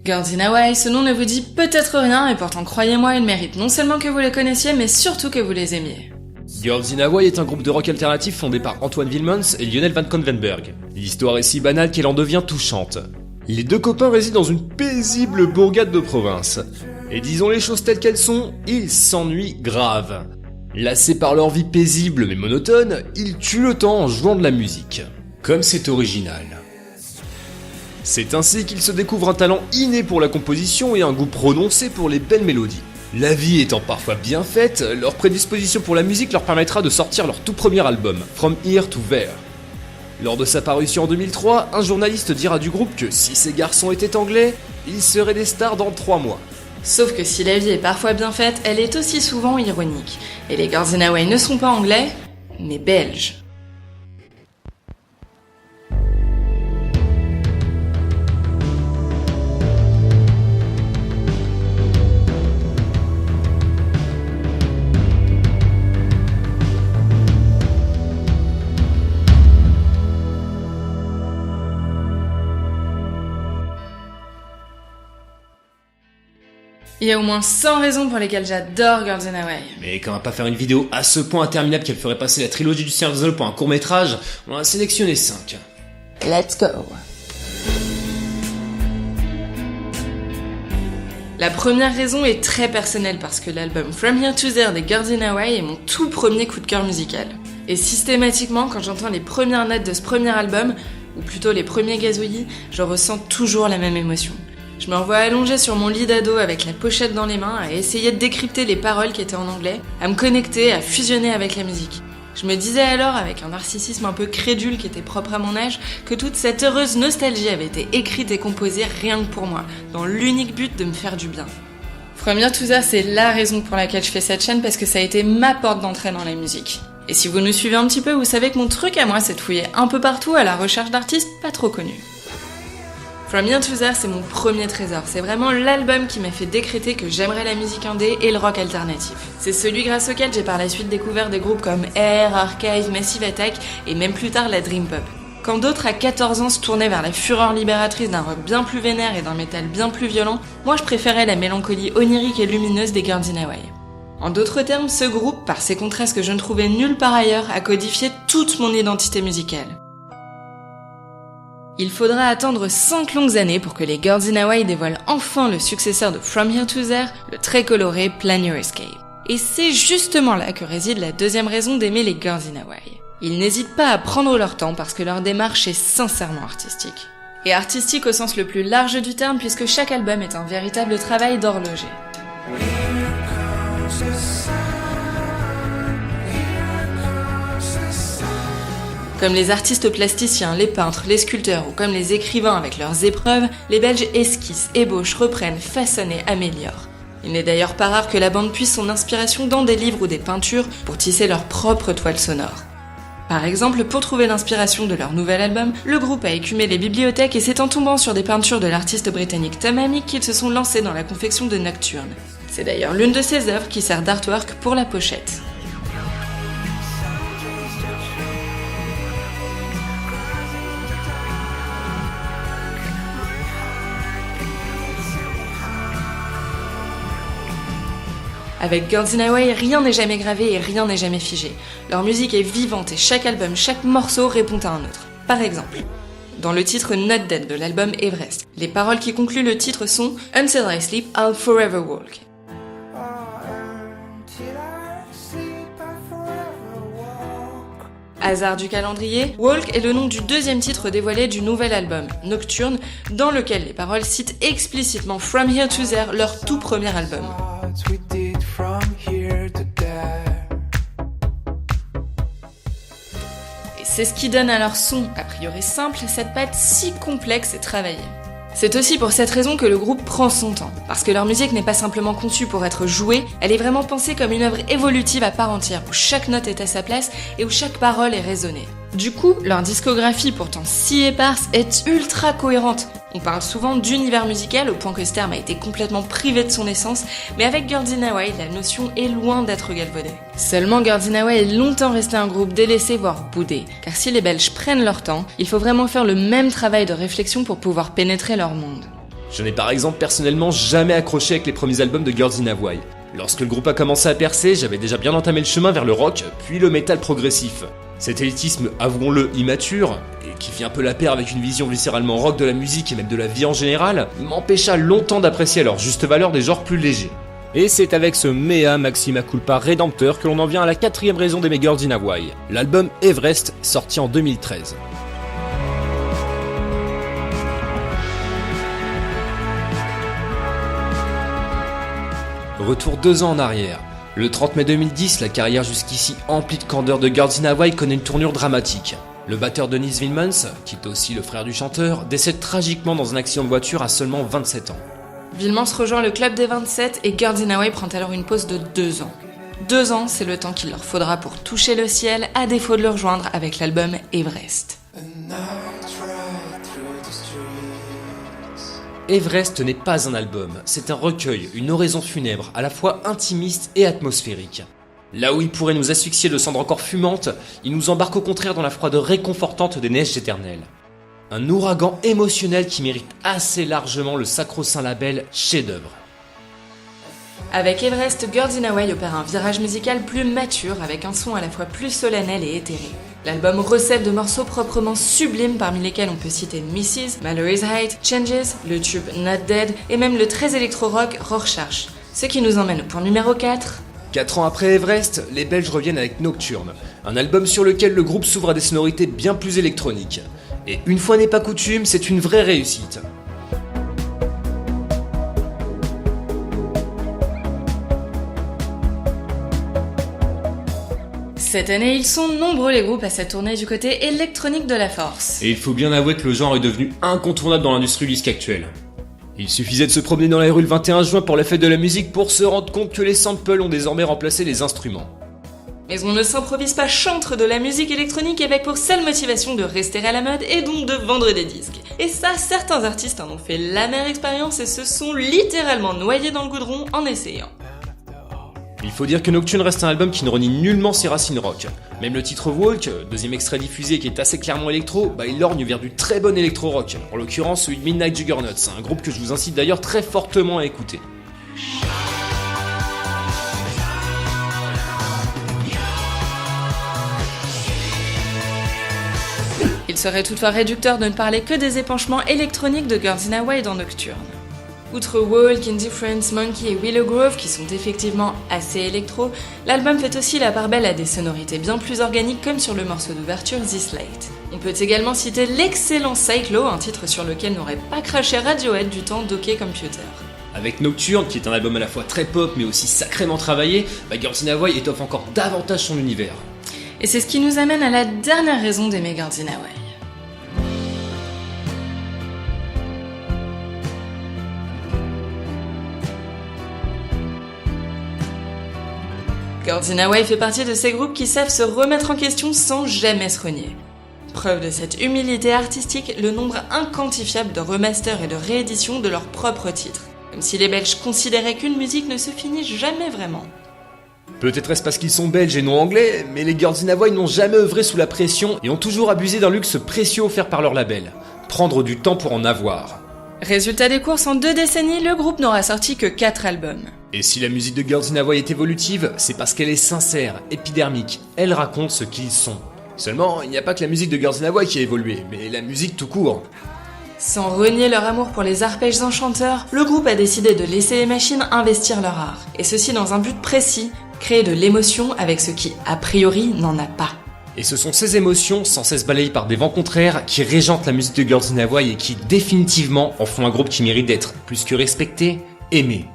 Girls in Hawaii, ce nom ne vous dit peut-être rien et pourtant croyez-moi, il mérite non seulement que vous les connaissiez mais surtout que vous les aimiez. Girls in Hawaii est un groupe de rock alternatif fondé par Antoine Wilmans et Lionel Van Convenberg. L'histoire est si banale qu'elle en devient touchante. Les deux copains résident dans une paisible bourgade de province. Et disons les choses telles qu'elles sont, ils s'ennuient grave. Lassés par leur vie paisible mais monotone, ils tuent le temps en jouant de la musique. Comme c'est original. C'est ainsi qu'ils se découvrent un talent inné pour la composition et un goût prononcé pour les belles mélodies. La vie étant parfois bien faite, leur prédisposition pour la musique leur permettra de sortir leur tout premier album, From Here to There. Lors de sa parution en 2003, un journaliste dira du groupe que si ces garçons étaient anglais, ils seraient des stars dans 3 mois. Sauf que si la vie est parfois bien faite, elle est aussi souvent ironique. Et les Girls in Hawaii ne sont pas anglais, mais belges. Il y a au moins 100 raisons pour lesquelles j'adore Girls in Hawaii. Mais quand on va pas faire une vidéo à ce point interminable qu'elle ferait passer la trilogie du Seigneur des Anneaux pour un court-métrage, on a sélectionné 5. Let's go. La première raison est très personnelle parce que l'album From Here to There des Girls in Hawaii est mon tout premier coup de cœur musical. Et systématiquement, quand j'entends les premières notes de ce premier album, ou plutôt les premiers gazouillis, je ressens toujours la même émotion. Je me revois allongée sur mon lit d'ado avec la pochette dans les mains, à essayer de décrypter les paroles qui étaient en anglais, à me connecter, à fusionner avec la musique. Je me disais alors, avec un narcissisme un peu crédule qui était propre à mon âge, que toute cette heureuse nostalgie avait été écrite et composée rien que pour moi, dans l'unique but de me faire du bien. From Here to There, c'est la raison pour laquelle je fais cette chaîne, parce que ça a été ma porte d'entrée dans la musique. Et si vous nous suivez un petit peu, vous savez que mon truc à moi, c'est de fouiller un peu partout à la recherche d'artistes pas trop connus. From Here to There, c'est mon premier trésor. C'est vraiment l'album qui m'a fait décréter que j'aimerais la musique indé et le rock alternatif. C'est celui grâce auquel j'ai par la suite découvert des groupes comme Air, Archive, Massive Attack et même plus tard la Dream Pop. Quand d'autres à 14 ans se tournaient vers la fureur libératrice d'un rock bien plus vénère et d'un métal bien plus violent, moi je préférais la mélancolie onirique et lumineuse des Girls in Hawaii. En d'autres termes, ce groupe, par ses contrastes que je ne trouvais nulle part ailleurs, a codifié toute mon identité musicale. Il faudra attendre 5 longues années pour que les Girls in Hawaii dévoilent enfin le successeur de From Here to There, le très coloré Plan Your Escape. Et c'est justement là que réside la deuxième raison d'aimer les Girls in Hawaii. Ils n'hésitent pas à prendre leur temps parce que leur démarche est sincèrement artistique. Et artistique au sens le plus large du terme puisque chaque album est un véritable travail d'horloger. Comme les artistes plasticiens, les peintres, les sculpteurs ou comme les écrivains avec leurs épreuves, les Belges esquissent, ébauchent, reprennent, façonnent et améliorent. Il n'est d'ailleurs pas rare que la bande puise son inspiration dans des livres ou des peintures pour tisser leur propre toile sonore. Par exemple, pour trouver l'inspiration de leur nouvel album, le groupe a écumé les bibliothèques et c'est en tombant sur des peintures de l'artiste britannique Tom Amick qu'ils se sont lancés dans la confection de Nocturne. C'est d'ailleurs l'une de ses œuvres qui sert d'artwork pour la pochette. Avec Girls in Hawaii, rien n'est jamais gravé et rien n'est jamais figé. Leur musique est vivante et chaque album, chaque morceau répond à un autre. Par exemple, dans le titre Not Dead de l'album Everest, les paroles qui concluent le titre sont « Until I sleep, I'll forever walk ». Hasard du calendrier, Walk est le nom du deuxième titre dévoilé du nouvel album, Nocturne, dans lequel les paroles citent explicitement From Here to There, leur tout premier album. Et c'est ce qui donne à leur son, a priori simple, cette patte si complexe et travaillée. C'est aussi pour cette raison que le groupe prend son temps, parce que leur musique n'est pas simplement conçue pour être jouée, elle est vraiment pensée comme une œuvre évolutive à part entière, où chaque note est à sa place et où chaque parole est raisonnée. Du coup, leur discographie, pourtant si éparse, est ultra cohérente. On parle souvent d'univers musical, au point que ce terme a été complètement privé de son essence, mais avec Girls in Hawaii, la notion est loin d'être galvaudée. Seulement, Girls in Hawaii est longtemps resté un groupe délaissé, voire boudé, car si les Belges prennent leur temps, il faut vraiment faire le même travail de réflexion pour pouvoir pénétrer leur monde. Je n'ai par exemple personnellement jamais accroché avec les premiers albums de Girls in Hawaii. Lorsque le groupe a commencé à percer, j'avais déjà bien entamé le chemin vers le rock, puis le métal progressif. Cet élitisme, avouons-le, immature, et qui fit un peu la paire avec une vision viscéralement rock de la musique et même de la vie en général, m'empêcha longtemps d'apprécier à leur juste valeur des genres plus légers. Et c'est avec ce mea maxima culpa rédempteur que l'on en vient à la 4e raison d'aimer Girls in Hawaii, l'album Everest, sorti en 2013. Retour 2 ans en arrière. Le 30 mai 2010, la carrière jusqu'ici emplie de candeur de Girls in Hawaii connaît une tournure dramatique. Le batteur Dennis Wilmans, qui est aussi le frère du chanteur, décède tragiquement dans un accident de voiture à seulement 27 ans. Wilmans rejoint le club des 27 et Girls in Hawaii prend alors une pause de 2 ans. 2 ans, c'est le temps qu'il leur faudra pour toucher le ciel, à défaut de le rejoindre avec l'album Everest. Everest n'est pas un album, c'est un recueil, une oraison funèbre, à la fois intimiste et atmosphérique. Là où il pourrait nous asphyxier de cendres encore fumantes, il nous embarque au contraire dans la froideur réconfortante des neiges éternelles. Un ouragan émotionnel qui mérite assez largement le sacro-saint label chef-d'œuvre. Avec Everest, Girls in Hawaii opère un virage musical plus mature avec un son à la fois plus solennel et éthéré. L'album recèle de morceaux proprement sublimes parmi lesquels on peut citer Mrs, Mallory's Height, Changes, le tube Not Dead et même le très électro-rock Rorschach. Ce qui nous emmène au point numéro 4. 4 ans après Everest, les Belges reviennent avec Nocturne, un album sur lequel le groupe s'ouvre à des sonorités bien plus électroniques. Et une fois n'est pas coutume, c'est une vraie réussite. Cette année, ils sont nombreux les groupes à se tourner du côté électronique de la force. Et il faut bien avouer que le genre est devenu incontournable dans l'industrie disque actuelle. Il suffisait de se promener dans les rues le 21 juin pour la fête de la musique pour se rendre compte que les samples ont désormais remplacé les instruments. Mais on ne s'improvise pas chantre de la musique électronique avec pour seule motivation de rester à la mode et donc de vendre des disques. Et ça, certains artistes en ont fait l'amère expérience et se sont littéralement noyés dans le goudron en essayant. Il faut dire que Nocturne reste un album qui ne renie nullement ses racines rock. Même le titre Walk, deuxième extrait diffusé qui est assez clairement électro, il lorgne vers du très bon électro-rock, en l'occurrence celui de Midnight Juggernauts, un groupe que je vous incite d'ailleurs très fortement à écouter. Il serait toutefois réducteur de ne parler que des épanchements électroniques de Girls in Hawaii dans Nocturne. Outre Walk, Indifference, Monkey et Willow Grove, qui sont effectivement assez électro, l'album fait aussi la part belle à des sonorités bien plus organiques comme sur le morceau d'ouverture This Late. On peut également citer l'excellent Cyclo, un titre sur lequel n'aurait pas craché Radiohead du temps d'OK Computer. Avec Nocturne, qui est un album à la fois très pop mais aussi sacrément travaillé, Girls in Hawaii étoffe encore davantage son univers. Et c'est ce qui nous amène à la dernière raison d'aimer Girls in Hawaii. Girls in Hawaii fait partie de ces groupes qui savent se remettre en question sans jamais se renier. Preuve de cette humilité artistique, le nombre inquantifiable de remasters et de rééditions de leurs propres titres. Comme si les Belges considéraient qu'une musique ne se finit jamais vraiment. Peut-être est-ce parce qu'ils sont belges et non anglais, mais les Girls in Hawaii n'ont jamais œuvré sous la pression et ont toujours abusé d'un luxe précieux offert par leur label. Prendre du temps pour en avoir. Résultat des courses, en 2 décennies, le groupe n'aura sorti que 4 albums. Et si la musique de Girls in Hawaii est évolutive, c'est parce qu'elle est sincère, épidermique, elle raconte ce qu'ils sont. Seulement, il n'y a pas que la musique de Girls in Hawaii qui a évolué, mais la musique tout court. Sans renier leur amour pour les arpèges enchanteurs, le groupe a décidé de laisser les machines investir leur art. Et ceci dans un but précis, créer de l'émotion avec ce qui, a priori, n'en a pas. Et ce sont ces émotions, sans cesse balayées par des vents contraires, qui régentent la musique de Girls in Hawaii et qui, définitivement, en font un groupe qui mérite d'être plus que respecté, aimé.